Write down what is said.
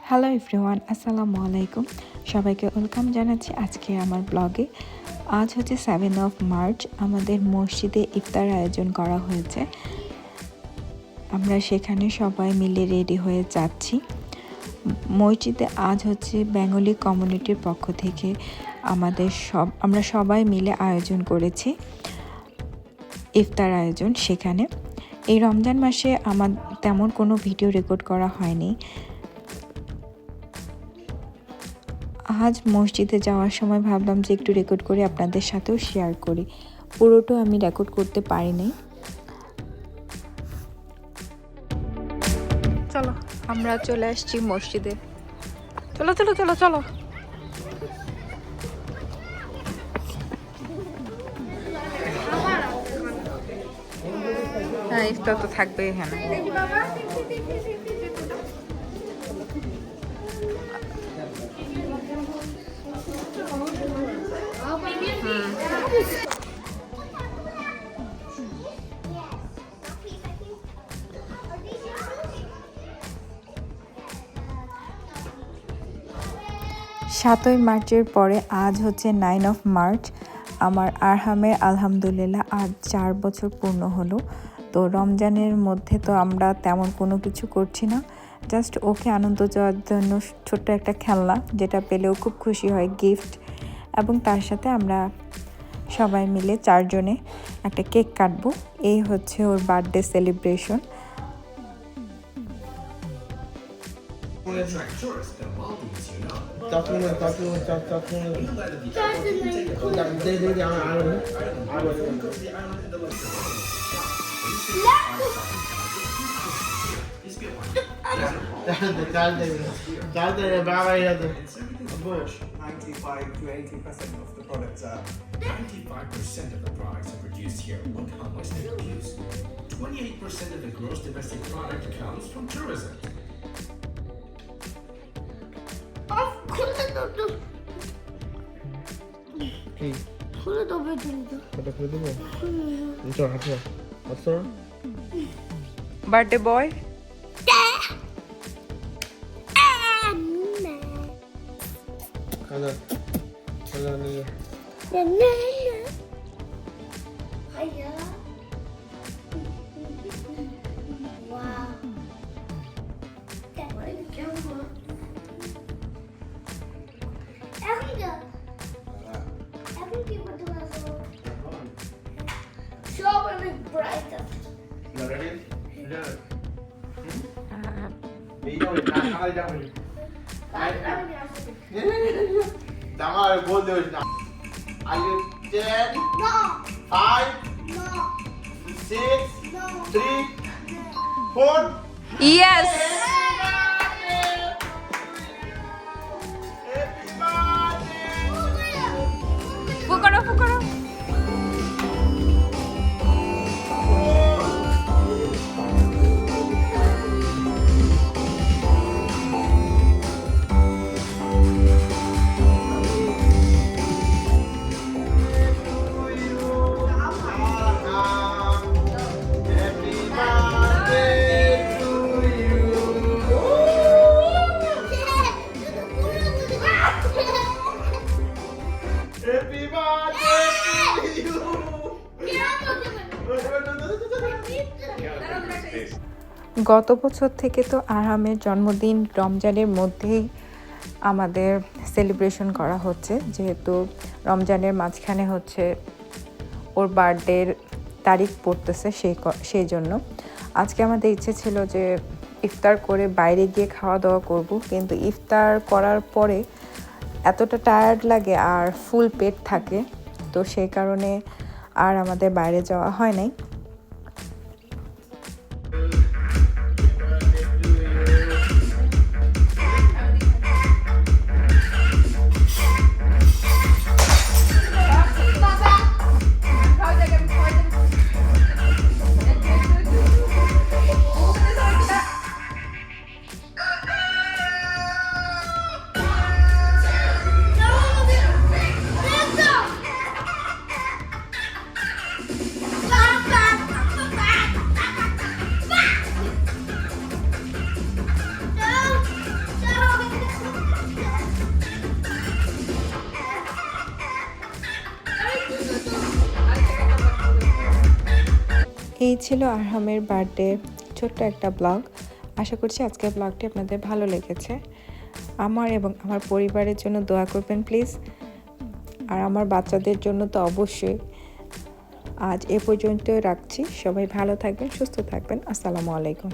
Hello everyone, আসসালামু আলাইকুম। সবাইকে ওয়েলকাম জানাচ্ছি আজকে আমার ব্লগে। আজ হচ্ছে 7 মার্চ। আমাদের মসজিদে ইফতার আয়োজন করা হয়েছে। আমরা সেখানে সবাই মিলে রেডি হয়ে যাচ্ছি। মসজিদে আজ হচ্ছে বেঙ্গলি কমিউনিটির পক্ষ থেকে আমরা সবাই মিলে আয়োজন করেছি ইফতার আয়োজন। সেখানে এই রমজান মাসে আমার তেমন কোনো ভিডিও রেকর্ড করা হয়নি। আজ মসজিদে যাওয়ার সময় ভাবলাম যে একটু রেকর্ড করে আপনাদের সাথেও শেয়ার করি। পুরোটা আমি রেকর্ড করতে পারিনি। চলো আমরা চলে আসছি মসজিদে। চলো চলো চলো চলো। হ্যাঁ, ইফতার তো থাকবে এখানে। সাতই মার্চের পরে আজ হচ্ছে 9 মার্চ। আমার আরহামের আলহামদুলিল্লাহ আজ 4 বছর পূর্ণ হলো। তো রমজানের মধ্যে তো আমরা তেমন কোনো কিছু করছি না, জাস্ট ওকে আনন্দ দেওয়ার জন্য ছোট্ট একটা খেলনা, যেটা পেলেও খুব খুশি হয়, গিফট। এবং তার সাথে আমরা সবাই মিলে 4 জনে একটা কেক কাটবো। এই হচ্ছে ওর birthday celebration. of the products are 95% of the products are produced here. Look how much they produce. 28% of the gross domestic product comes from tourism. খুলে দেবো কিন্তু এটা খুলে দেবো। চল হাঁটো আসো। বার্থডে বয় খালা খালা নিয়ে আমার বলতে হচ্ছে না। Are you 10? No. 5? No. 6? 3? 4? Yes. ফুকরো ফুকরো। গত বছর থেকে তো আরহামের জন্মদিন রমজানের মধ্যেই আমাদের সেলিব্রেশন করা হচ্ছে, যেহেতু রমজানের মাঝখানে হচ্ছে ওর বার্থডের তারিখ পড়তেছে, সেই জন্য আজকে আমাদের ইচ্ছে ছিল যে ইফতার করে বাইরে গিয়ে খাওয়া দাওয়া করব, কিন্তু ইফতার করার পরে এতটা টায়ার্ড লাগে আর ফুল পেট থাকে, তো সেই কারণে আর আমাদের বাইরে যাওয়া হয় নাই। Papa! এই ছিল আরহামের বার্থডে ছোট্ট একটা ব্লগ। আশা করছি আজকের ব্লগটি আপনাদের ভালো লেগেছে। আমার এবং আমার পরিবারের জন্য দোয়া করবেন প্লিজ, আর আমার বাচ্চাদের জন্য তো অবশ্যই। আজ এ পর্যন্তই রাখছি। সবাই ভালো থাকবেন, সুস্থ থাকবেন। আসসালামু আলাইকুম।